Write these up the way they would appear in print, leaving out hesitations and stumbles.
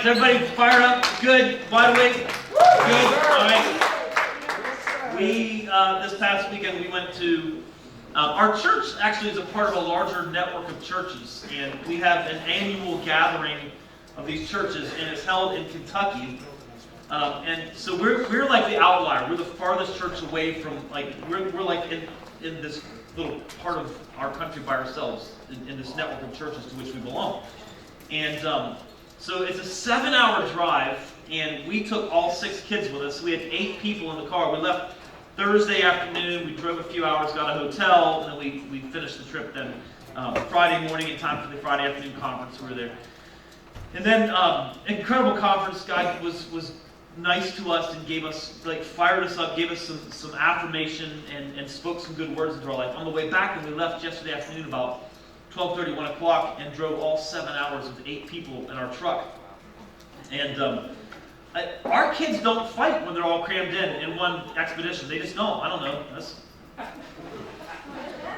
everybody fired up? Good? Wide awake? Good? All right. We, this past weekend, we went to, our church actually is a part of a larger network of churches, and we have an annual gathering of these churches, and it's held in Kentucky. And so we're like the outlier. We're the farthest church away from, like, we're like in this little part of our country by ourselves, in this network of churches to which we belong. And so it's a 7-hour drive, and we took all 6 kids with us. We had 8 people in the car. We left Thursday afternoon. We drove a few hours, got a hotel, and then we finished the trip then Friday morning in time for the Friday afternoon conference. We were there. And then incredible conference. God was nice to us and gave us, like, fired us up, gave us some affirmation and spoke some good words into our life. On the way back, when we left yesterday afternoon about 12:30, 1 o'clock, and drove all 7 hours with 8 people in our truck. And our kids don't fight when they're all crammed in one expedition. They just don't. I don't know.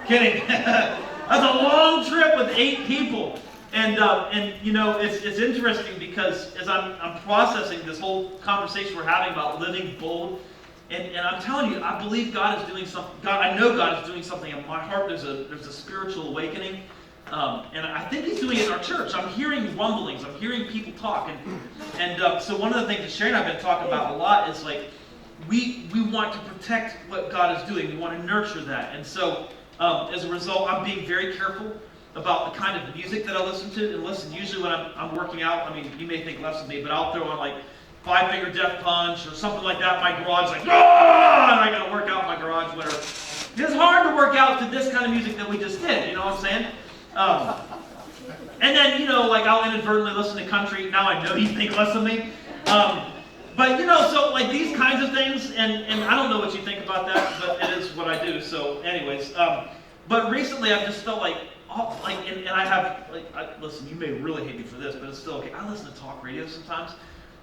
Kidding. That's a long trip with 8 people. And you know, it's interesting because as I'm processing this whole conversation we're having about living bold, and I'm telling you, I believe God is doing something. I know God is doing something in my heart. There's a spiritual awakening. And I think He's doing it in our church. I'm hearing rumblings. I'm hearing people talk. And so one of the things that Sherry and I have been talking about a lot is, like, we want to protect what God is doing. We want to nurture that. And so as a result, I'm being very careful about the kind of music that I listen to. And listen, usually when I'm working out, I mean, you may think less of me, but I'll throw on, like, 5 Finger Death Punch or something like that in my garage, like, ah! And I got to work out in my garage, whatever. It's hard to work out to this kind of music that we just did, you know what I'm saying? And then, you know, like, I'll inadvertently listen to country. Now I know you think less of me. But, you know, so, like, these kinds of things, and I don't know what you think about that, but it is what I do. So anyways, but recently I've just felt like, and I have, like, listen, you may really hate me for this, but it's still okay. I listen to talk radio sometimes,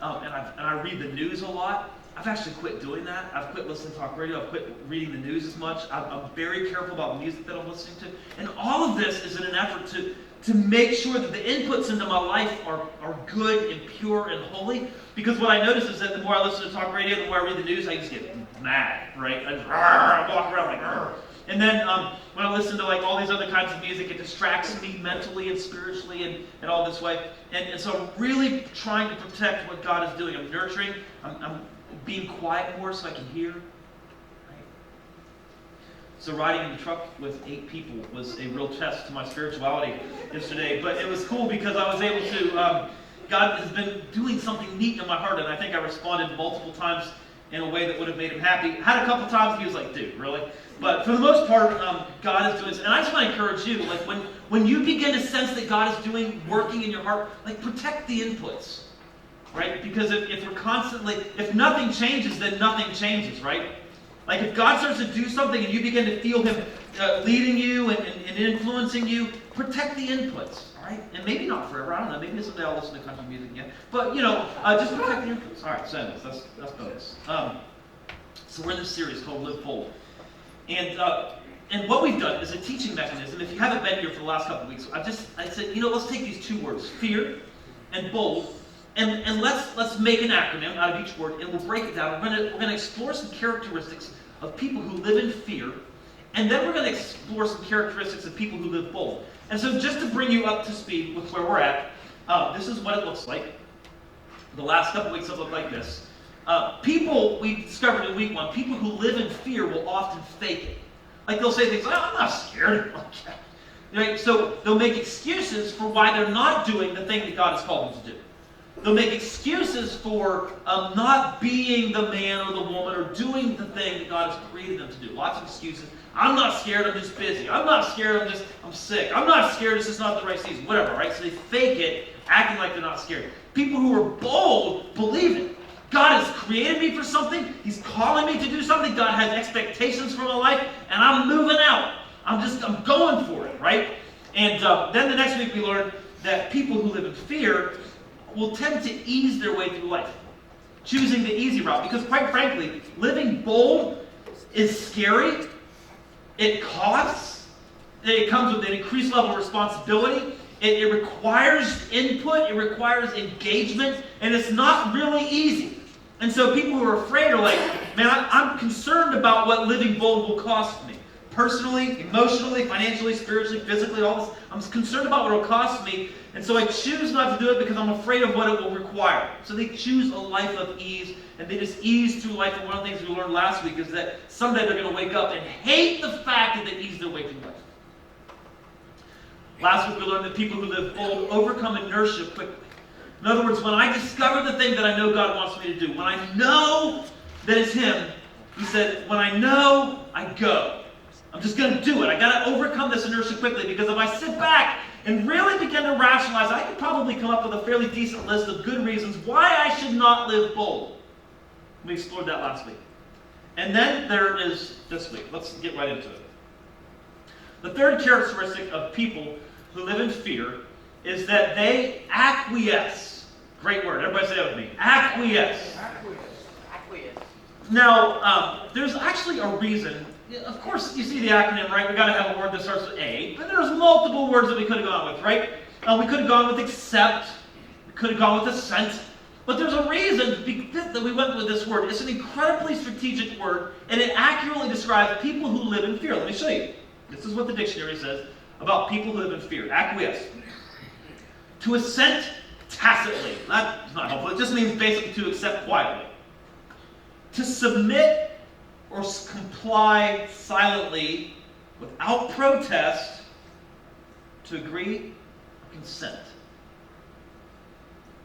and I read the news a lot. I've actually quit doing that. I've quit listening to talk radio. I've quit reading the news as much. I'm very careful about the music that I'm listening to. And all of this is in an effort to make sure that the inputs into my life are good and pure and holy. Because what I notice is that the more I listen to talk radio, the more I read the news, I just get mad, right? I walk around like, Rrr. And then when I listen to, like, all these other kinds of music, it distracts me mentally and spiritually and all this way. And so I'm really trying to protect what God is doing. I'm nurturing. I'm being quiet more so I can hear. Right? So riding in the truck with 8 people was a real test to my spirituality yesterday. But it was cool because I was able to, God has been doing something neat in my heart, and I think I responded multiple times in a way that would have made him happy. Had a couple times he was like, dude, really? But for the most part, God is doing this. And I just want to encourage you, like, when you begin to sense that God is working in your heart, like, protect the inputs. Right? Because if we're constantly, if nothing changes, then nothing changes, right? Like, if God starts to do something and you begin to feel Him leading you and influencing you, protect the inputs, all right? And maybe not forever, I don't know, maybe someday I'll listen to country music again. But, you know, just protect the inputs. All right, so anyways, that's bonus. So we're in this series called Live Bold. And what we've done is a teaching mechanism. If you haven't been here for the last couple of weeks, I said, you know, let's take these 2 words, fear and bold, and let's make an acronym out of each word, and we'll break it down. We're going to explore some characteristics of people who live in fear, and then we're going to explore some characteristics of people who live bold. And so just to bring you up to speed with where we're at, this is what it looks like. The last couple weeks have looked like this. People, we discovered in week 1, people who live in fear will often fake it. Like, they'll say things like, I'm not scared. Right? So they'll make excuses for why they're not doing the thing that God has called them to do. They'll make excuses for not being the man or the woman or doing the thing that God has created them to do. Lots of excuses. I'm not scared, I'm just busy. I'm not scared, I'm sick. I'm not scared, it's just not the right season. Whatever, right? So they fake it, acting like they're not scared. People who are bold believe it. God has created me for something. He's calling me to do something. God has expectations for my life, and I'm moving out. I'm going for it, right? And then the next week we learned that people who live in fear will tend to ease their way through life, choosing the easy route. Because quite frankly, living bold is scary. It costs. It comes with an increased level of responsibility. It requires input, it requires engagement, and it's not really easy. And so people who are afraid are like, man, I'm concerned about what living bold will cost me. Personally, emotionally, financially, spiritually, physically, all this. I'm concerned about what it will cost me. And so I choose not to do it because I'm afraid of what it will require. So they choose a life of ease, and they just ease through life. And one of the things we learned last week is that someday they're going to wake up and hate the fact that they eased their way through life. Last week we learned that people who live bold overcome inertia quickly. In other words, when I discover the thing that I know God wants me to do, when I know that it's Him, He said, when I know, I go. I'm just going to do it. I got to overcome this inertia quickly, because if I sit back and really begin to rationalize, I could probably come up with a fairly decent list of good reasons why I should not live bold. We explored that last week. And then there is this week. Let's get right into it. The third characteristic of people who live in fear is that they acquiesce. Great word. Everybody say that with me. Acquiesce. Acquiesce. Now, there's actually a reason. Of course, you see the acronym, right? We've got to have a word that starts with A. But there's multiple words that we could have gone with, right? We could have gone with accept. We could have gone with assent. But there's a reason that we went with this word. It's an incredibly strategic word, and it accurately describes people who live in fear. Let me show you. This is what the dictionary says about people who live in fear. Acquiesce. To assent tacitly. That's not helpful. It just means basically to accept quietly. To submit or comply silently without protest. To agree or consent.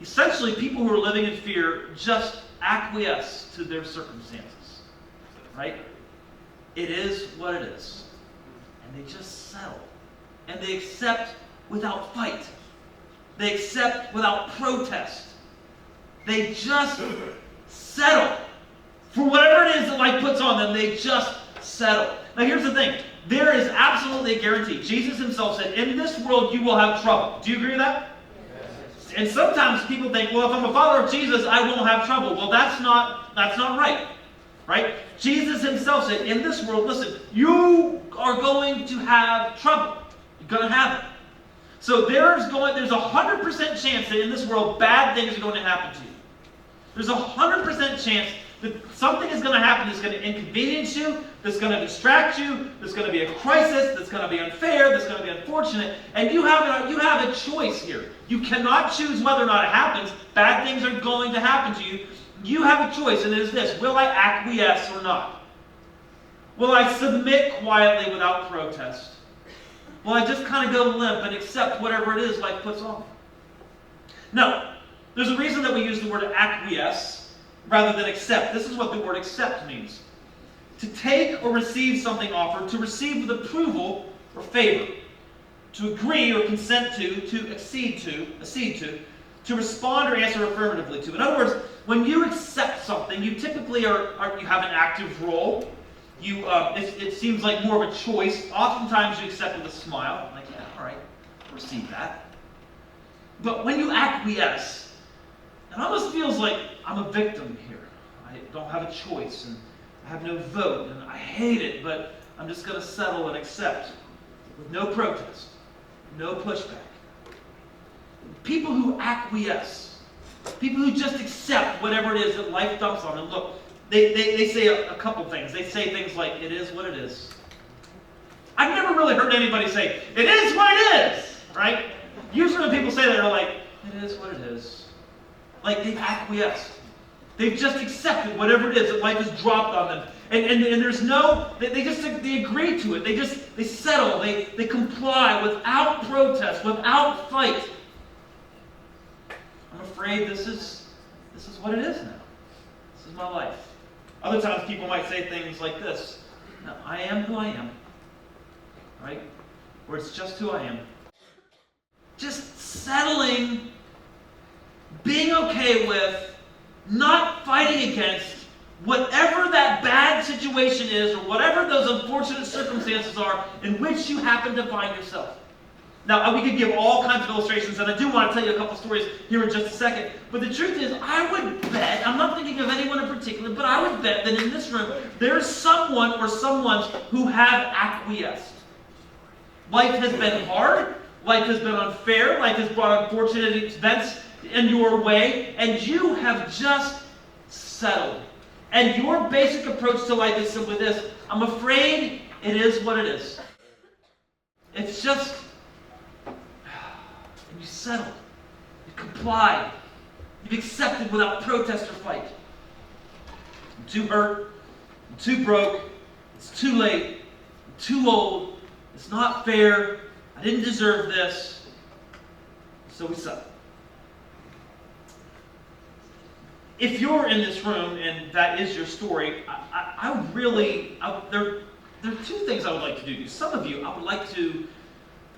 Essentially, people who are living in fear just acquiesce to their circumstances. Right? It is what it is. And they just settle. And they accept without fight. They accept without protest. They just settle. For whatever it is that life puts on them, they just settle. Now here's the thing. There is absolutely a guarantee. Jesus himself said, in this world you will have trouble. Do you agree with that? Yes. And sometimes people think, well, if I'm a follower of Jesus, I won't have trouble. Well, that's not right. Right? Jesus himself said, in this world, listen, you are going to have trouble. You're going to have it. So there's a 100% chance that in this world, bad things are going to happen to you. There's a 100% chance that something is going to happen that's going to inconvenience you, that's going to distract you, that's going to be a crisis, that's going to be unfair, that's going to be unfortunate. And you have a choice here. You cannot choose whether or not it happens. Bad things are going to happen to you. You have a choice, and it is this. Will I acquiesce or not? Will I submit quietly without protest? Will I just kind of go limp and accept whatever it is life puts on me? No. There's a reason that we use the word acquiesce rather than accept. This is what the word accept means. To take or receive something offered, to receive with approval or favor. To agree or consent to accede to respond or answer affirmatively to. In other words, when you accept something, you typically you have an active role. It seems like more of a choice. Oftentimes you accept with a smile. Like, yeah, all right, I'll receive that. But when you acquiesce, it almost feels like I'm a victim here. I don't have a choice, and I have no vote, and I hate it, but I'm just going to settle and accept with no protest, no pushback. People who acquiesce, people who just accept whatever it is that life dumps on them, look, they say a couple things. They say things like, it is what it is. I've never really heard anybody say, it is what it is, right? Usually when people say that, they're like, it is what it is. Like they've acquiesced. They've just accepted whatever it is that life has dropped on them. And there's no, they agree to it. They settle, they comply without protest, without fight. I'm afraid this is what it is now. This is my life. Other times people might say things like this. No, I am who I am. Right? Or it's just who I am. Just settling, being okay with, not fighting against whatever that bad situation is or whatever those unfortunate circumstances are in which you happen to find yourself. Now, we could give all kinds of illustrations, and I do want to tell you a couple stories here in just a second. But the truth is, I would bet, I'm not thinking of anyone in particular, but I would bet that in this room, there's someone or someones who have acquiesced. Life has been hard. Life has been unfair. Life has brought unfortunate events in your way, and you have just settled. And your basic approach to life is simply this: I'm afraid it is what it is. It's just, and you settled, you complied, you've accepted without protest or fight. I'm too hurt, I'm too broke, it's too late, I'm too old, it's not fair, I didn't deserve this, so we settle. If you're in this room and that is your story, there are two things I would like to do. Some of you, I would like to,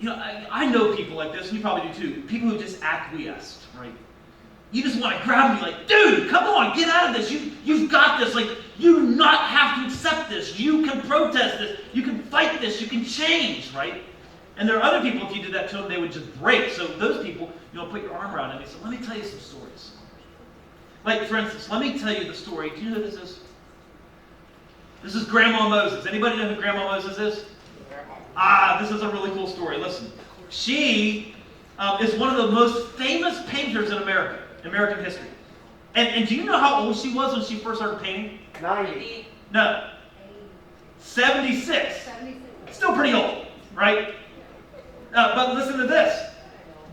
I know people like this, and you probably do too. People who just acquiesced, right? You just want to grab them, like, dude, come on, get out of this. You've got this. Like, you do not have to accept this. You can protest this. You can fight this. You can change, right? And there are other people, if you did that to them, they would just break. So those people, put your arm around them and say, let me tell you some stories. Like, for instance, let me tell you the story. Do you know who this is? This is Grandma Moses. Anybody know who Grandma Moses is? This is a really cool story. Listen. She is one of the most famous painters in American history. And do you know how old she was when she first started painting? 90. No. 76. Still pretty old, right? But listen to this.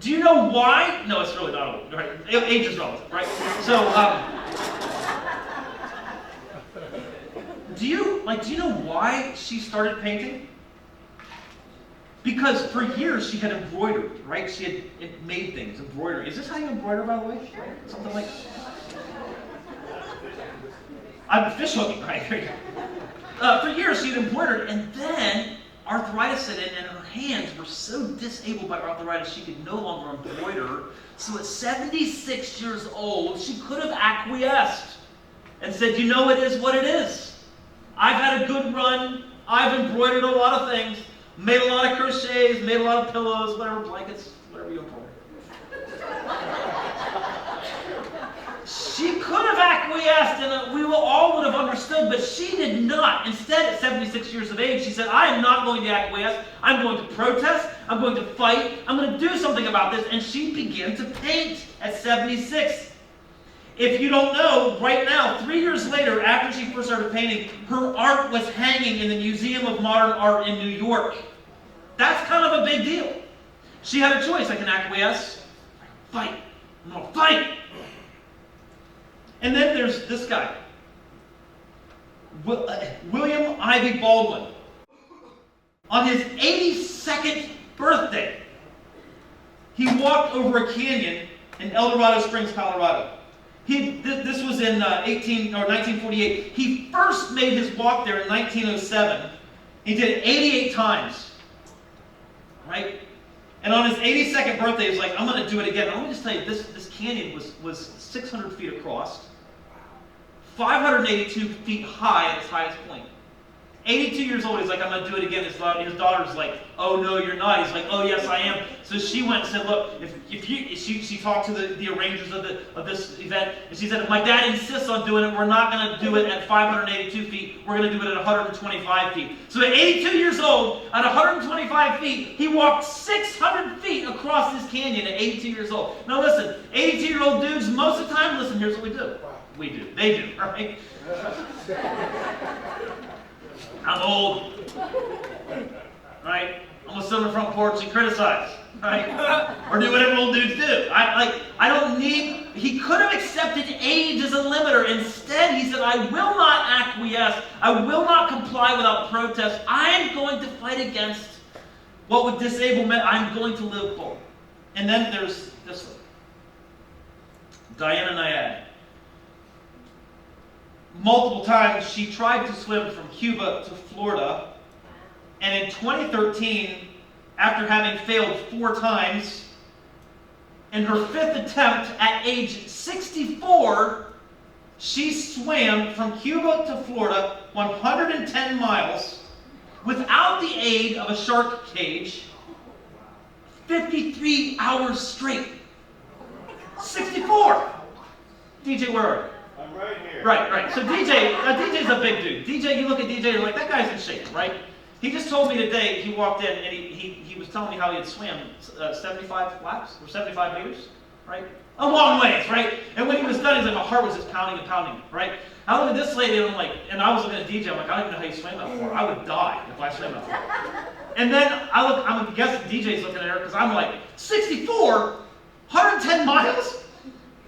Do you know why? No, it's really not old, right? Age is relative, right? So, do you know why she started painting? Because for years she had embroidered, right? She had made things, embroidery. Is this how you embroider, by the way? Sure. Something like I'm fish hooking, right? For years she had embroidered, and then arthritis set in, and her hands were so disabled by arthritis she could no longer embroider. So at 76 years old, she could have acquiesced and said, it is what it is. I've had a good run. I've embroidered a lot of things. Made a lot of crochets, made a lot of pillows, whatever, blankets, whatever you embroider. She could have acquiesced, and we all would have understood, but she did not. Instead, at 76 years of age, she said, I am not going to acquiesce. I'm going to protest. I'm going to fight. I'm going to do something about this. And she began to paint at 76. If you don't know, right now, 3 years later, after she first started painting, her art was hanging in the Museum of Modern Art in New York. That's kind of a big deal. She had a choice. I can acquiesce. I can fight. I'm going to fight. And then there's this guy, William Ivy Baldwin. On his 82nd birthday, he walked over a canyon in El Dorado Springs, Colorado. This was in 1948. He first made his walk there in 1907. He did it 88 times. Right? And on his 82nd birthday, he was like, I'm going to do it again. And let me just tell you, this canyon was 600 feet across, 582 feet high at its highest point. 82 years old, he's like, I'm going to do it again. His daughter's like, oh, no, you're not. He's like, oh, yes, I am. So she went and said, look, she talked to the arrangers of this event, and she said, if my dad insists on doing it, we're not going to do it at 582 feet. We're going to do it at 125 feet. So at 82 years old, at 125 feet, he walked 600 feet across this canyon at 82 years old. Now listen, 82-year-old dudes, most of the time, listen, here's what we do. We do. They do, right? I'm old, right? I'm gonna sit on the front porch and criticize, right? Or do whatever old dudes do. I don't need. He could have accepted age as a limiter. Instead, he said, "I will not acquiesce. I will not comply without protest. I am going to fight against what would disable me. I'm going to live full." And then there's this one, Diana Nyad. Multiple times she tried to swim from Cuba to Florida, and in 2013, after having failed 4 times, in her 5th attempt at age 64, she swam from Cuba to Florida 110 miles without the aid of a shark cage, 53 hours straight. 64! DJ, where are you? I'm right here. Right. So DJ's a big dude. DJ, you look at DJ, you're like, that guy's in shape, right? He just told me today, he walked in and he was telling me how he had swam 75 laps or 75 meters, right? A long ways, right? And when he was done, he's like, my heart was just pounding and pounding, right? I look at this lady and I'm like, and I was looking at DJ, I'm like, I don't even know how you swam that far. I would die if I swam that far. And then I'm guessing DJ's looking at her because I'm like, 64? 110 miles?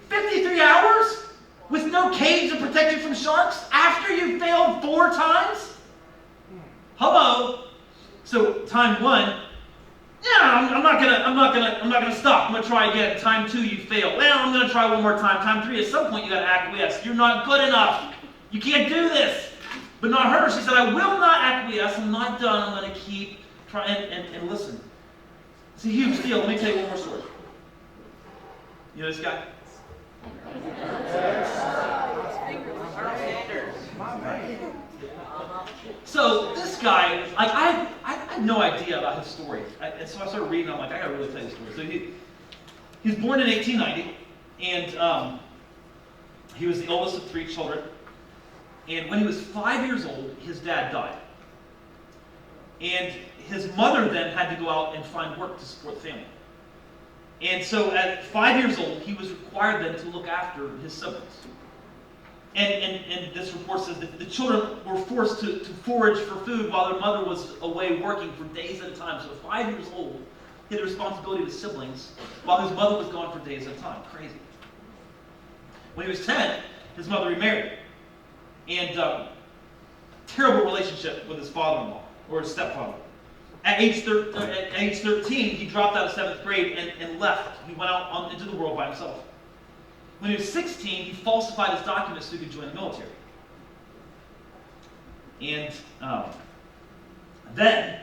53 hours? With no cage to protect you from sharks? After you failed 4 times? Hello. So time 1, yeah, I'm not gonna stop. I'm gonna try again. Time 2, you fail. Well, I'm gonna try one more time. Time 3, at some point you gotta acquiesce. You're not good enough. You can't do this. But not her. She said, I will not acquiesce. I'm not done. I'm gonna keep trying and listen. It's a huge deal. Let me tell you one more story. You know this guy? So this guy, like I had no idea about his story, and so I started reading. I'm like, I gotta really tell you the story. So he was born in 1890, and he was the oldest of 3 children. And when he was 5 years old, his dad died, and his mother then had to go out and find work to support the family. And so at 5 years old, he was required then to look after his siblings. And this report says that the children were forced to forage for food while their mother was away working for days at a time. So at 5 years old, he had the responsibility of his siblings while his mother was gone for days at a time. Crazy. When he was 10, his mother remarried. And terrible relationship with his father-in-law, or his stepfather. At age 13, he dropped out of 7th grade and left. He went out into the world by himself. When he was 16, he falsified his documents so he could join the military. And then,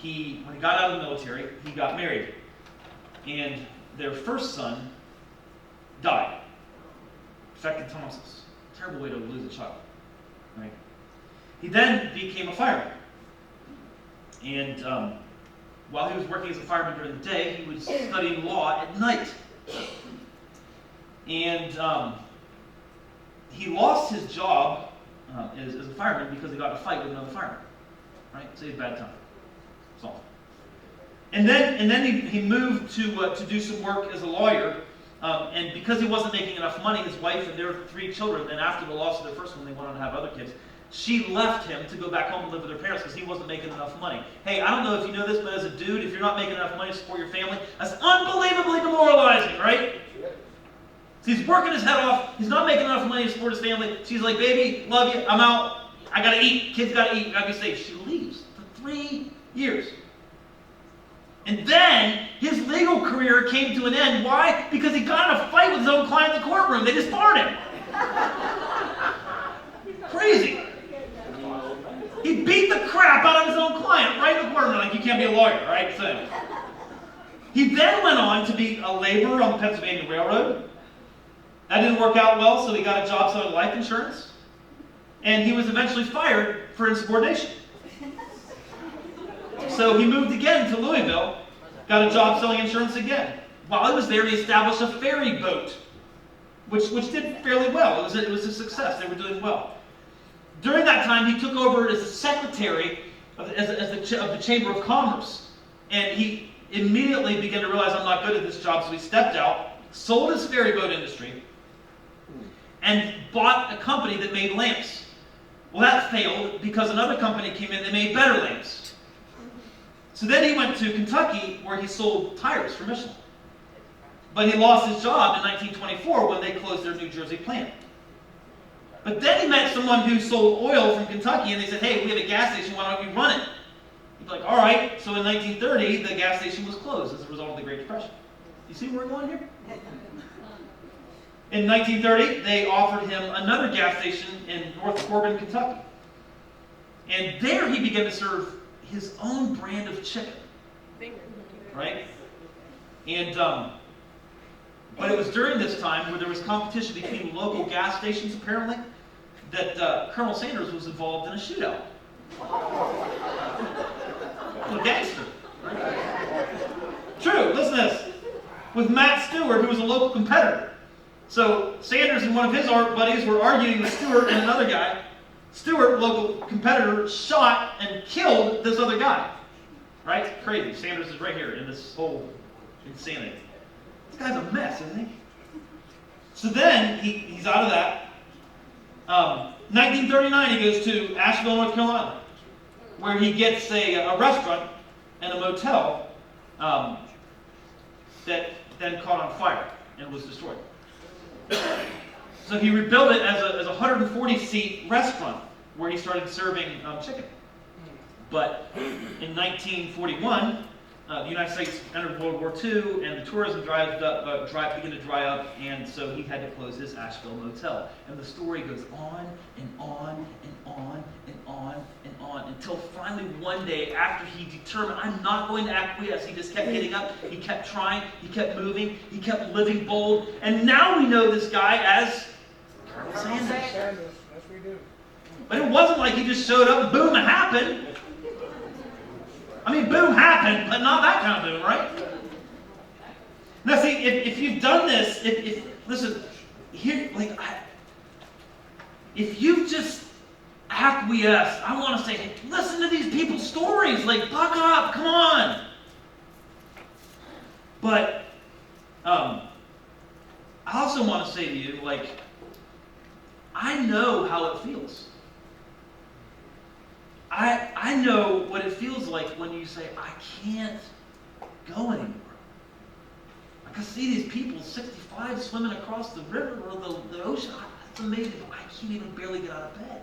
when he got out of the military, he got married. And their first son died. Infected tonsils. Terrible way to lose a child. Right? He then became a fireman. And while he was working as a fireman during the day, he was studying law at night. And he lost his job as a fireman because he got in a fight with another fireman. Right? So he had a bad time. That's all. And then he moved to do some work as a lawyer. And because he wasn't making enough money, his wife and their 3 children, and after the loss of their first one, they wanted to have other kids. She left him to go back home and live with her parents because he wasn't making enough money. Hey, I don't know if you know this, but as a dude, if you're not making enough money to support your family, that's unbelievably demoralizing, right? So he's working his head off. He's not making enough money to support his family. She's like, baby, love you. I'm out. I got to eat. Kids got to eat. Got to be safe. She leaves for 3 years. And then his legal career came to an end. Why? Because he got in a fight with his own client in the courtroom. They disbarred him. Crazy. He beat the crap out of his own client right in the courtroom. Like, you can't be a lawyer, right? So, he then went on to be a laborer on the Pennsylvania Railroad. That didn't work out well, so he got a job selling life insurance. And he was eventually fired for insubordination. So he moved again to Louisville, got a job selling insurance again. While he was there, he established a ferry boat, which did fairly well. It was a success. They were doing well. During that time, he took over as the secretary of the Chamber of Commerce. And he immediately began to realize, I'm not good at this job, so he stepped out, sold his ferry boat industry, and bought a company that made lamps. Well, that failed because another company came in that made better lamps. So then he went to Kentucky, where he sold tires for Michelin. But he lost his job in 1924 when they closed their New Jersey plant. But then he met someone who sold oil from Kentucky, and they said, hey, we have a gas station, why don't you run it? He's like, all right. So in 1930, the gas station was closed as a result of the Great Depression. You see where we're going here? In 1930, they offered him another gas station in North Corbin, Kentucky. And there he began to serve his own brand of chicken. Right? And but it was during this time where there was competition between local gas stations, apparently, that Colonel Sanders was involved in a shootout. A gangster. Right? True, listen to this. With Matt Stewart, who was a local competitor. So Sanders and one of his buddies were arguing with Stewart and another guy. Stewart, local competitor, shot and killed this other guy. Right? Crazy. Sanders is right here in this whole insanity. This guy's a mess, isn't he? So then he's out of that. 1939, he goes to Asheville, North Carolina, where he gets a restaurant and a motel that then caught on fire and was destroyed. So he rebuilt it as a 140-seat restaurant where he started serving chicken. But in 1941, the United States entered World War II, and the tourism began to dry up, and so he had to close his Asheville motel. And the story goes on and on and on and on and on until finally one day, after he determined, I'm not going to acquiesce, he just kept getting up, he kept trying, he kept moving, he kept living bold, and now we know this guy as Colonel Sanders. Yes, we do. But it wasn't like he just showed up and boom, it happened. I mean, boom happened, but not that kind of boom, right? Now, see, if you've done this, listen, here, if you've just acquiesced, I want to say, hey, listen to these people's stories. Like, buck up, come on. But I also want to say to you, I know how it feels. I know what it feels like when you say, I can't go anymore. I can see these people, 65, swimming across the river or the ocean. It's amazing, but I can't even barely get out of bed.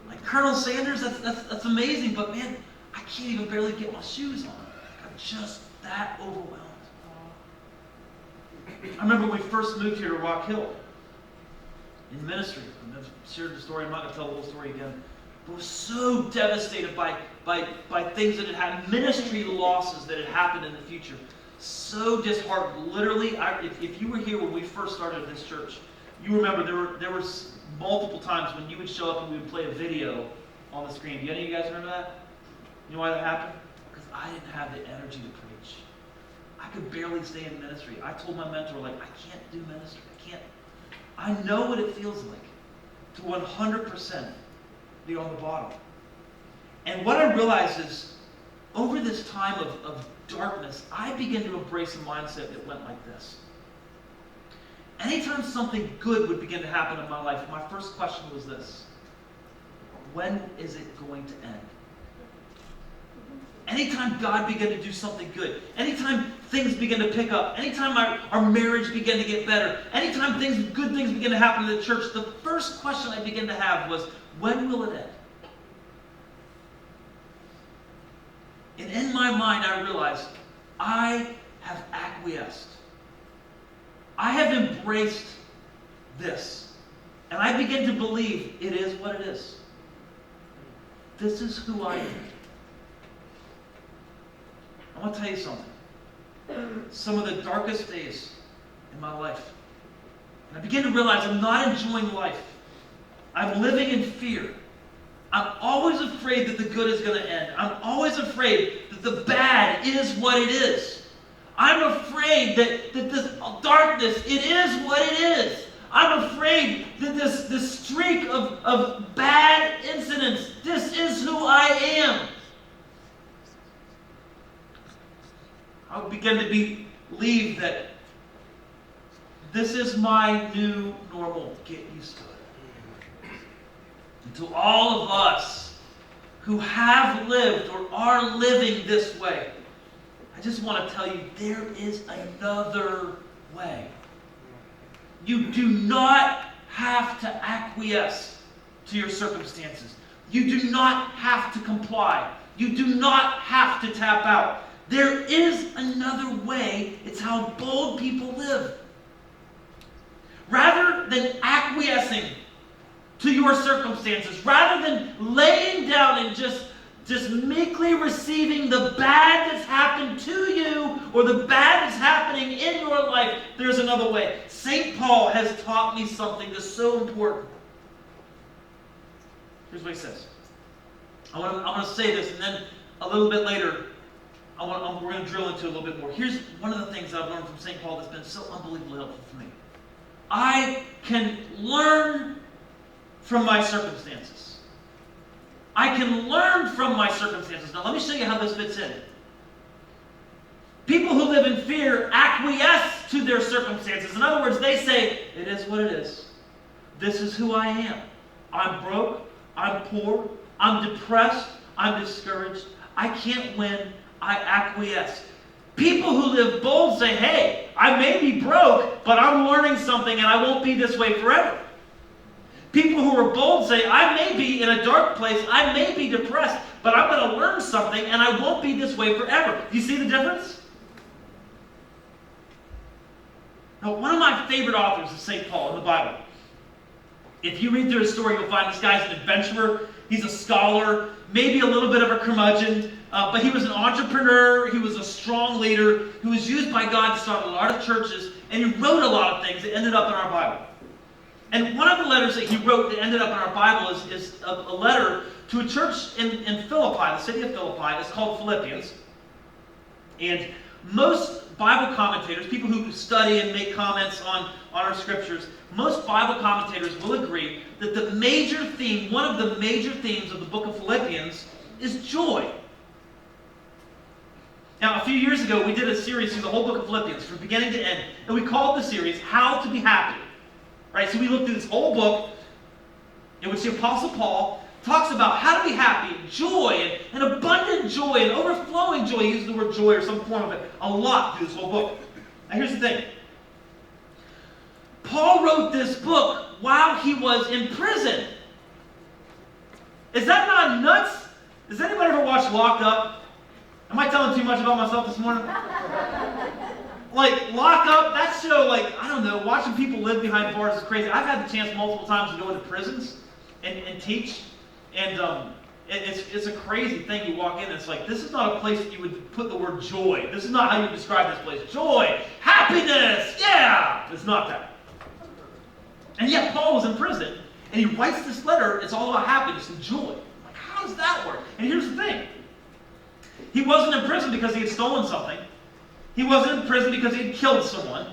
Like Colonel Sanders, that's amazing, but man, I can't even barely get my shoes on. I'm just that overwhelmed. I remember when we first moved here to Rock Hill in ministry. I've shared the story, I'm not going to tell the whole story again. But was so devastated by things that had happened, ministry losses that had happened in the future. So disheartened. Literally, if you were here when we first started this church, you remember there was multiple times when you would show up and we would play a video on the screen. Do any of you guys remember that? You know why that happened? Because I didn't have the energy to preach. I could barely stay in ministry. I told my mentor, I can't do ministry. I know what it feels like to 100% be on the bottom. And what I realized is, over this time of darkness, I began to embrace a mindset that went like this. Anytime something good would begin to happen in my life, my first question was this: when is it going to end? Anytime God began to do something good, anytime things begin to pick up, anytime our marriage began to get better, anytime good things begin to happen in the church, the first question I began to have was, when will it end? And in my mind, I realized I have acquiesced. I have embraced this. And I begin to believe it is what it is. This is who I am. I want to tell you something. Some of the darkest days in my life, and I begin to realize I'm not enjoying life. I'm living in fear. I'm always afraid that the good is going to end. I'm always afraid that the bad is what it is. I'm afraid that this darkness, it is what it is. I'm afraid that this streak of bad incidents, this is who I am. I would begin to believe that this is my new normal. Get used to it. And to all of us who have lived or are living this way, I just want to tell you, there is another way. You do not have to acquiesce to your circumstances. You do not have to comply. You do not have to tap out. There is another way. It's how bold people live. Rather than acquiescing to your circumstances, rather than laying down and just meekly receiving the bad that's happened to you or the bad that's happening in your life, there's another way. St. Paul has taught me something that's so important. Here's what he says. I want to say this, and then a little bit later, we're going to drill into it a little bit more. Here's one of the things that I've learned from St. Paul that's been so unbelievably helpful for me. I can learn from my circumstances. I can learn from my circumstances. Now, let me show you how this fits in. People who live in fear acquiesce to their circumstances. In other words, they say, it is what it is. This is who I am. I'm broke. I'm poor. I'm depressed. I'm discouraged. I can't win. I acquiesce. People who live bold say, hey, I may be broke, but I'm learning something and I won't be this way forever. People who are bold say, I may be in a dark place, I may be depressed, but I'm going to learn something and I won't be this way forever. Do you see the difference? Now, one of my favorite authors is St. Paul in the Bible. If you read through his story, you'll find this guy's an adventurer. He's a scholar, maybe a little bit of a curmudgeon, but he was an entrepreneur. He was a strong leader who was used by God to start a lot of churches, and he wrote a lot of things that ended up in our Bible. And one of the letters that he wrote that ended up in our Bible is a letter to a church in Philippi, the city of Philippi. It's called Philippians. And most Bible commentators, people who study and make comments on our scriptures, most Bible commentators will agree that the major theme, one of the major themes of the book of Philippians is joy. Now, a few years ago, we did a series through the whole book of Philippians, from beginning to end, and we called the series, How to Be Happy. Right? So we looked through this whole book in which the Apostle Paul talks about how to be happy, joy, and abundant joy, and overflowing joy. He uses the word joy or some form of it a lot through this whole book. Now here's the thing. Paul wrote this book while he was in prison. Is that not nuts? Does anybody ever watch Locked Up? Am I telling too much about myself this morning? Like, Lock Up, that show, like, I don't know, watching people live behind bars is crazy. I've had the chance multiple times to go into prisons and teach, and it's a crazy thing. You walk in and it's like, this is not a place that you would put the word joy. This is not how you describe this place. Joy, happiness, yeah! It's not that. And yet Paul was in prison, and he writes this letter. It's all about happiness and joy. Like, how does that work? And here's the thing. He wasn't in prison because he had stolen something. He wasn't in prison because he had killed someone.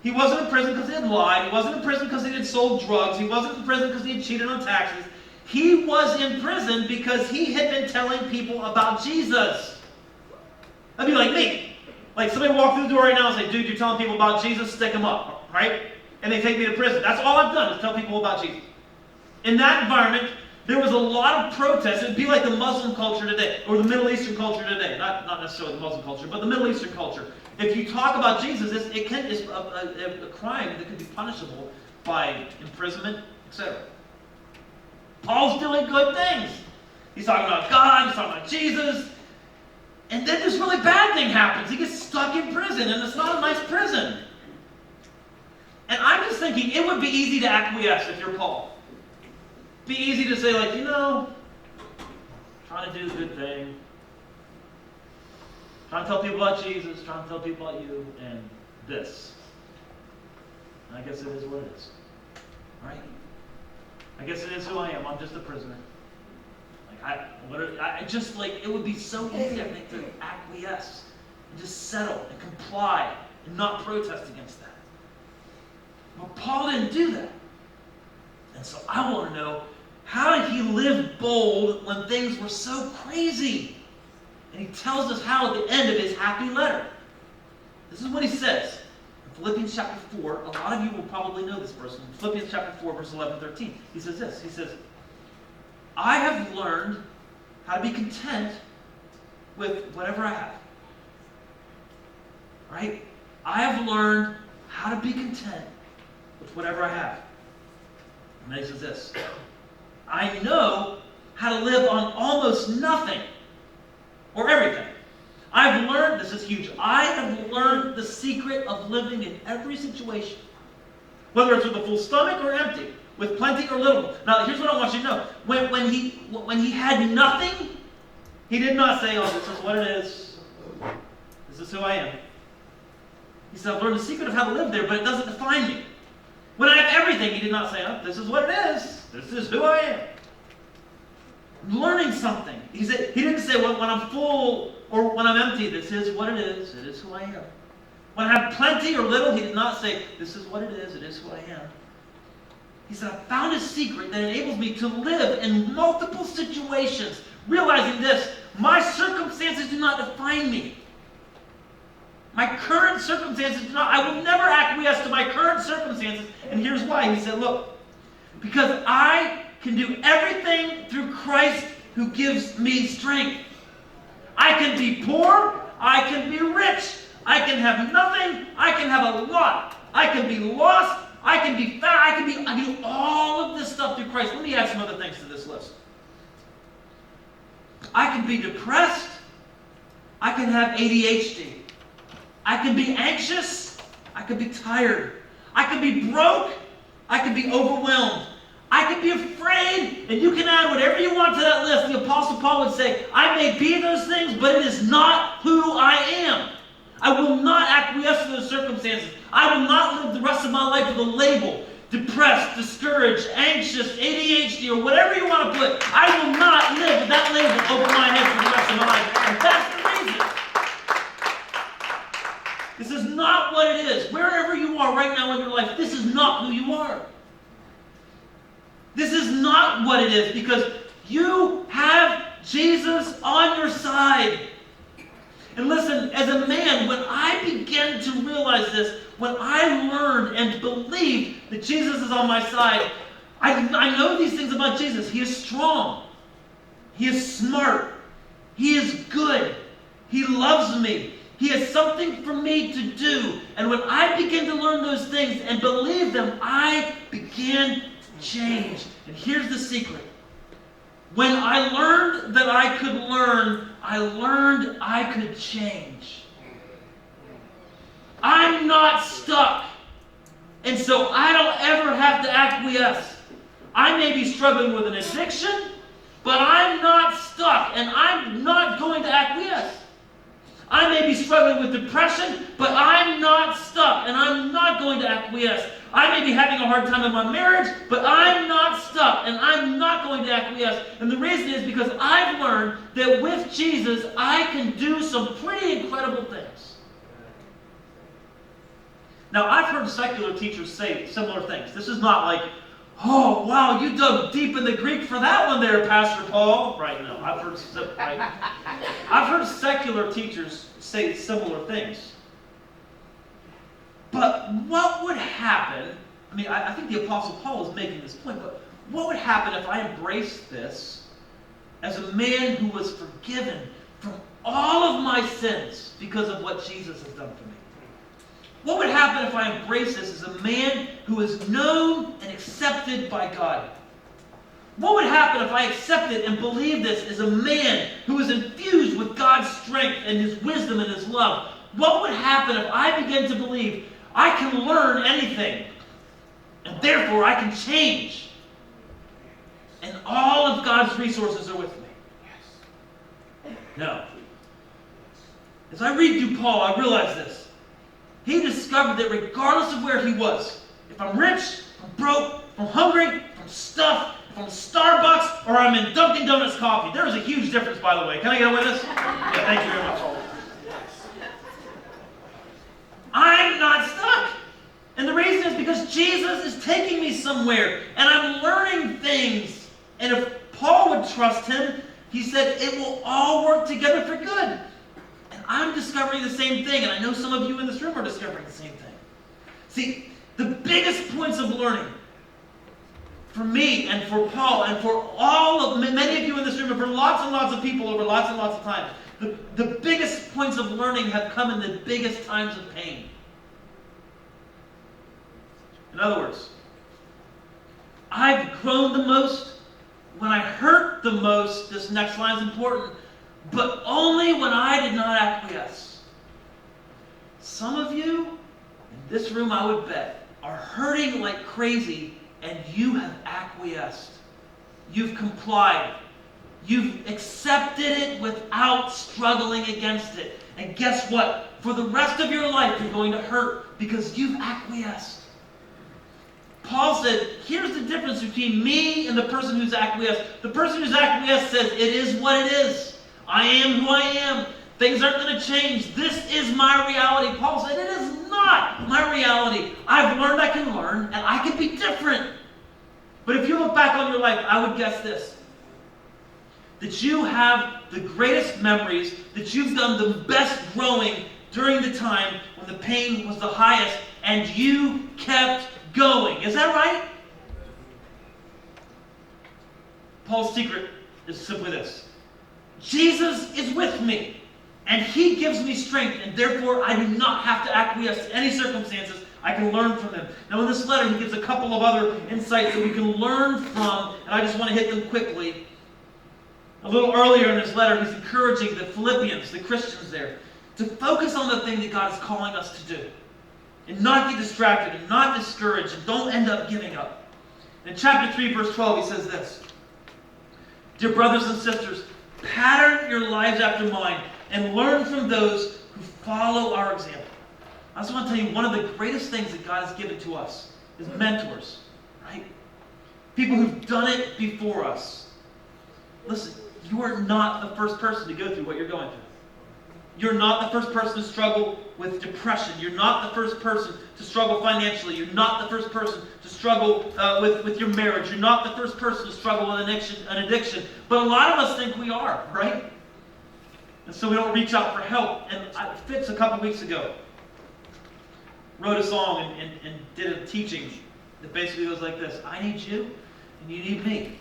He wasn't in prison because he had lied. He wasn't in prison because he had sold drugs. He wasn't in prison because he had cheated on taxes. He was in prison because he had been telling people about Jesus. That'd be like me. Like, somebody walk through the door right now and say, dude, you're telling people about Jesus, stick them up, right? And they take me to prison. That's all I've done is tell people about Jesus. In that environment, there was a lot of protest. It would be like the Muslim culture today, or the Middle Eastern culture today. Not necessarily the Muslim culture, but the Middle Eastern culture. If you talk about Jesus, it's a crime that could be punishable by imprisonment, etc. Paul's doing good things. He's talking about God, he's talking about Jesus. And then this really bad thing happens. He gets stuck in prison, and it's not a nice prison. And I'm just thinking, it would be easy to acquiesce if you're Paul. Be easy to say, like, trying to do the good thing. Trying to tell people about Jesus, trying to tell people about you, and this. And I guess it is what it is. Right? I guess it is who I am. I'm just a prisoner. Like, it would be so easy, I think, to acquiesce and just settle and comply and not protest against that. But Paul didn't do that. And so I want to know, how did he live bold when things were so crazy? And he tells us how at the end of his happy letter. This is what he says. In Philippians chapter 4, a lot of you will probably know this verse. In Philippians chapter 4, verse 11 and 13, he says this. He says, I have learned how to be content with whatever I have. Right? I have learned how to be content with whatever I have. And then he says this. I know how to live on almost nothing or everything. I've learned, this is huge, I have learned the secret of living in every situation. Whether it's with a full stomach or empty, with plenty or little. Now, here's what I want you to know. When he had nothing, he did not say, oh, this is what it is. This is who I am. He said, I've learned the secret of how to live there, but it doesn't define me. When I have everything, he did not say, oh, this is what it is. This is who I am. I'm learning something. He didn't say, well, when I'm full or when I'm empty, this is what it is. It is who I am. When I have plenty or little, he did not say, this is what it is who I am. He said, I found a secret that enables me to live in multiple situations, realizing this: my circumstances do not define me. My current circumstances do not. I will never acquiesce to my current circumstances. And here's why. He said, look, because I can do everything through Christ who gives me strength. I can be poor. I can be rich. I can have nothing. I can have a lot. I can be lost. I can be fat. I can do all of this stuff through Christ. Let me add some other things to this list. I can be depressed. I can have ADHD. I can be anxious. I can be tired. I can be broke. I can be overwhelmed. I can be afraid, and you can add whatever you want to that list. The Apostle Paul would say, I may be those things, but it is not who I am. I will not acquiesce to those circumstances. I will not live the rest of my life with a label: depressed, discouraged, anxious, ADHD, or whatever you want to put. I will not live with that label over my head for the rest of my life. And that's the reason. This is not what it is. Wherever you are right now in your life, this is not who you are. This is not what it is, because you have Jesus on your side. And listen, as a man, when I began to realize this, when I learned and believed that Jesus is on my side, I know these things about Jesus. He is strong. He is smart. He is good. He loves me. He has something for me to do. And when I began to learn those things and believe them, I began to change. And here's the secret. When I learned that I could learn, I learned I could change. I'm not stuck. And so I don't ever have to acquiesce. I may be struggling with an addiction, but I'm not stuck, and I'm not going to acquiesce. I may be struggling with depression, but I'm not stuck, and I'm not going to acquiesce. I may be having a hard time in my marriage, but I'm not stuck, and I'm not going to acquiesce. And the reason is because I've learned that with Jesus, I can do some pretty incredible things. Now, I've heard secular teachers say similar things. This is not like, oh, wow, you dug deep in the Greek for that one there, Pastor Paul. Right, no. I've heard secular teachers say similar things. But what would happen, I think the Apostle Paul is making this point, but what would happen if I embraced this as a man who was forgiven from all of my sins because of what Jesus has done for me? What would happen if I embraced this as a man who is known and accepted by God? What would happen if I accepted and believed this as a man who is infused with God's strength and His wisdom and His love? What would happen if I began to believe I can learn anything, and therefore I can change, and all of God's resources are with me? No. As I read through Paul, I realize this. He discovered that regardless of where he was, if I'm rich, if I'm broke, if I'm hungry, if I'm stuffed, if I'm Starbucks, or I'm in Dunkin' Donuts coffee. There is a huge difference, by the way. Can I get a witness? Yeah, thank you very much. I'm not stuck. And the reason is because Jesus is taking me somewhere, and I'm learning things. And if Paul would trust him, he said it will all work together for good. And I'm discovering the same thing, and I know some of you in this room are discovering the same thing. See, the biggest points of learning for me and for Paul and for many of you in this room and for lots and lots of people over lots and lots of time, the biggest points of learning have come in the biggest times of pain. In other words, I've grown the most when I hurt the most. This next line is important. But only when I did not acquiesce. Some of you in this room, I would bet, are hurting like crazy, and you have acquiesced. You've complied. You've accepted it without struggling against it. And guess what? For the rest of your life, you're going to hurt because you've acquiesced. Paul said, here's the difference between me and the person who's acquiesced. The person who's acquiesced says, it is what it is. I am who I am. Things aren't going to change. This is my reality. Paul said, it is not my reality. I've learned I can learn, and I can be different. But if you look back on your life, I would guess this. That you have the greatest memories, that you've done the best growing during the time when the pain was the highest, and you kept going. Is that right? Paul's secret is simply this. Jesus is with me, and he gives me strength, and therefore I do not have to acquiesce to any circumstances. I can learn from them. Now in this letter, he gives a couple of other insights that we can learn from, and I just want to hit them quickly. A little earlier in his letter, he's encouraging the Philippians, the Christians there, to focus on the thing that God is calling us to do. And not get distracted, and not discouraged, and don't end up giving up. In chapter 3, verse 12, he says this. Dear brothers and sisters, pattern your lives after mine, and learn from those who follow our example. I just want to tell you, one of the greatest things that God has given to us is mentors, right? People who've done it before us. Listen, you are not the first person to go through what you're going through. You're not the first person to struggle with depression. You're not the first person to struggle financially. You're not the first person to struggle with your marriage. You're not the first person to struggle with an addiction. But a lot of us think we are, right? And so we don't reach out for help. And Fitz, a couple weeks ago, wrote a song and did a teaching that basically goes like this. I need you, and you need me.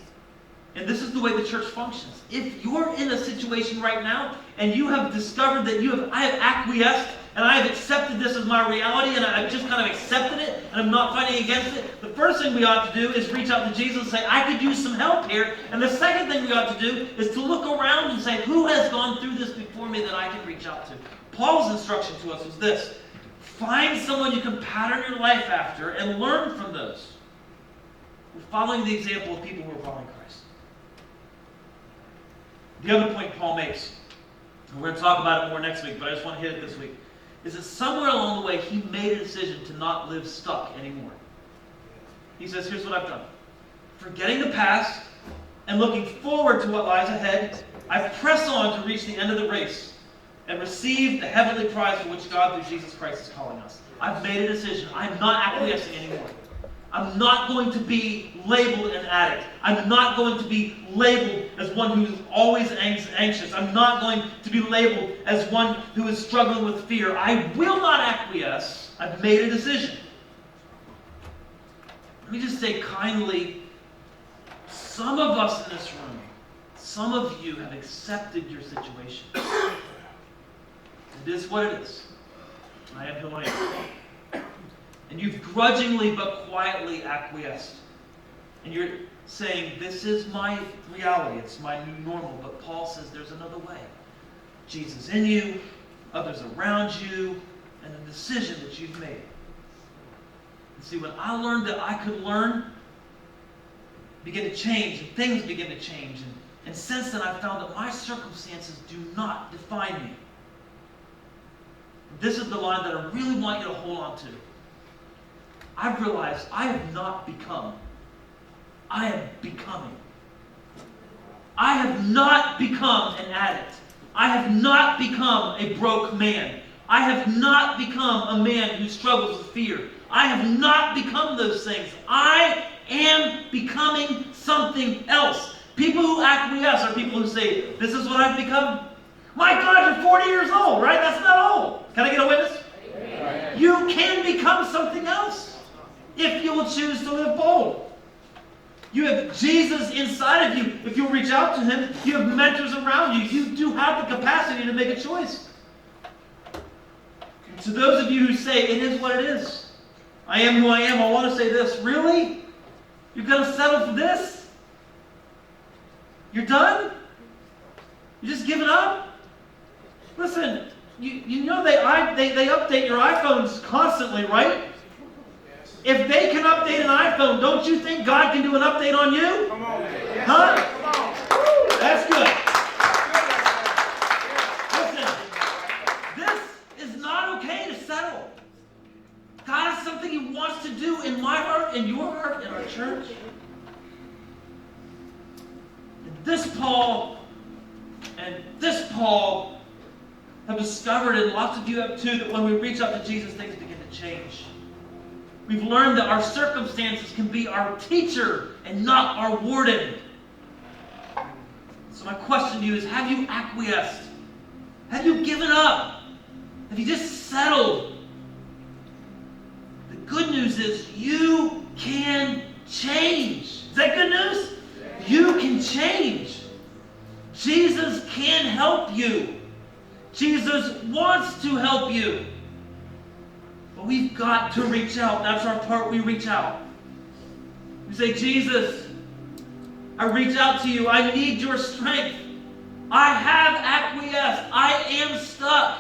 And this is the way the church functions. If you're in a situation right now and you have discovered that I have acquiesced and I have accepted this as my reality and I've just kind of accepted it and I'm not fighting against it, the first thing we ought to do is reach out to Jesus and say, I could use some help here. And the second thing we ought to do is to look around and say, who has gone through this before me that I can reach out to? Paul's instruction to us was this. Find someone you can pattern your life after and learn from those. We're following the example of people who are following Christ. The other point Paul makes, and we're going to talk about it more next week, but I just want to hit it this week, is that somewhere along the way he made a decision to not live stuck anymore. He says, here's what I've done. Forgetting the past and looking forward to what lies ahead, I press on to reach the end of the race and receive the heavenly prize for which God through Jesus Christ is calling us. I've made a decision. I'm not acquiescing anymore. I'm not going to be labeled an addict. I'm not going to be labeled as one who is always anxious. I'm not going to be labeled as one who is struggling with fear. I will not acquiesce. I've made a decision. Let me just say kindly, some of us in this room, some of you have accepted your situation. It is what it is. I am who I am. And you've grudgingly but quietly acquiesced. And you're saying, this is my reality, it's my new normal. But Paul says there's another way. Jesus in you, others around you, and a decision that you've made. And see, when I learned that I could learn, begin to change, and things begin to change. And since then, I've found that my circumstances do not define me. This is the line that I really want you to hold on to. I've realized I have not become. I am becoming. I have not become an addict. I have not become a broke man. I have not become a man who struggles with fear. I have not become those things. I am becoming something else. People who acquiesce are people who say, this is what I've become. My God, you're 40 years old, right? That's not old. Can I get a witness? Amen. You can become something else if you will choose to live bold. You have Jesus inside of you. If you'll reach out to him, you have mentors around you. You do have the capacity to make a choice. And to those of you who say, it is what it is, I am who I am, I want to say this. Really? You're going to settle for this? You're done? You're just giving up? Listen, you know they update your iPhones constantly, right? If they can update an iPhone, don't you think God can do an update on you? Come on, man. Huh? Come on. That's good. Listen, this is not okay to settle. God has something he wants to do in my heart, in your heart, in our church. And this Paul have discovered, and lots of you have too, that when we reach out to Jesus, things begin to change. We've learned that our circumstances can be our teacher and not our warden. So my question to you is, have you acquiesced? Have you given up? Have you just settled? The good news is you can change. Is that good news? You can change. Jesus can help you. Jesus wants to help you. But we've got to reach out. That's our part. We reach out. We say, Jesus, I reach out to you. I need your strength. I have acquiesced. I am stuck.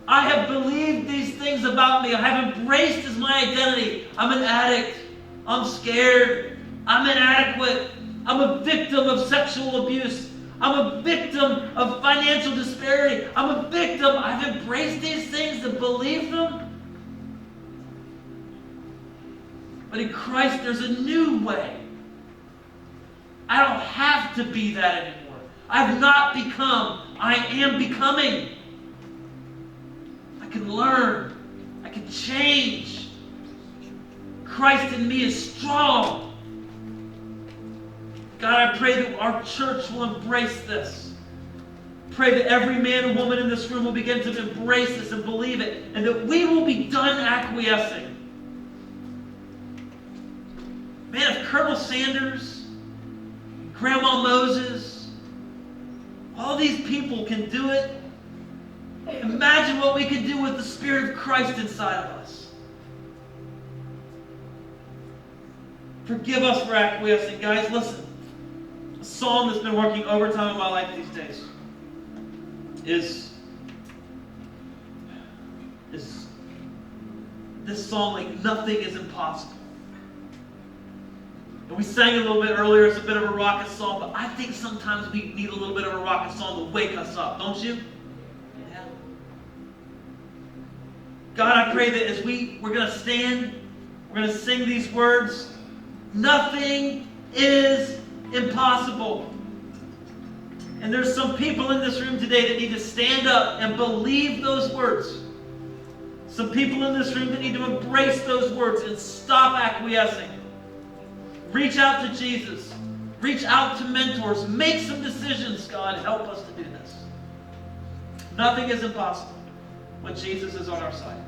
I have believed these things about me. I have embraced as my identity. I'm an addict. I'm scared. I'm inadequate. I'm a victim of sexual abuse. I'm a victim of financial disparity. I'm a victim. I've embraced these things and believed them. But in Christ, there's a new way. I don't have to be that anymore. I've not become. I am becoming. I can learn. I can change. Christ in me is strong. God, I pray that our church will embrace this. Pray that every man and woman in this room will begin to embrace this and believe it, and that we will be done acquiescing. Man, if Colonel Sanders, Grandma Moses, all these people can do it, imagine what we could do with the Spirit of Christ inside of us. Forgive us for acquiescing. Guys, listen. A song that's been working overtime in my life these days is this song, like, nothing is impossible. And we sang it a little bit earlier. It's a bit of a raucous song, but I think sometimes we need a little bit of a raucous song to wake us up, don't you? Yeah. God, I pray that as we're going to stand, we're going to sing these words, nothing is impossible. And there's some people in this room today that need to stand up and believe those words. Some people in this room that need to embrace those words and stop acquiescing. Reach out to Jesus. Reach out to mentors. Make some decisions, God. Help us to do this. Nothing is impossible when Jesus is on our side.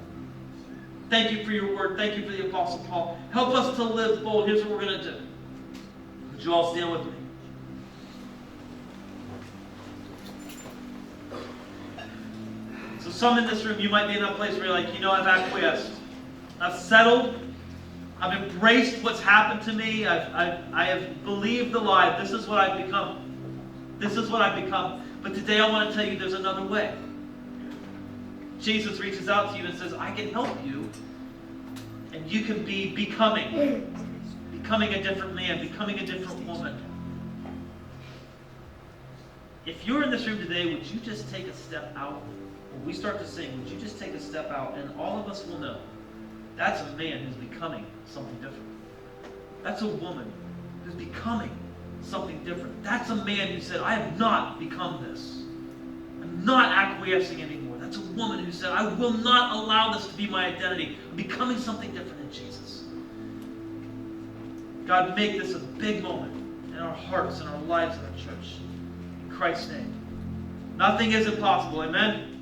Thank you for your word. Thank you for the Apostle Paul. Help us to live bold. Here's what we're going to do. Would you all stand with me? So some in this room, you might be in that place where you're like, I've acquiesced. I've settled. I've embraced what's happened to me. I have believed the lie. This is what I've become. This is what I've become. But today I want to tell you there's another way. Jesus reaches out to you and says, I can help you. And you can be becoming a different man, becoming a different woman. If you're in this room today, would you just take a step out? When we start to sing, would you just take a step out, and all of us will know that's a man who's becoming something different. That's a woman who's becoming something different. That's a man who said, I have not become this. I'm not acquiescing anymore. That's a woman who said, I will not allow this to be my identity. I'm becoming something different in Jesus. God, make this a big moment in our hearts, in our lives, in our church. In Christ's name. Nothing is impossible. Amen?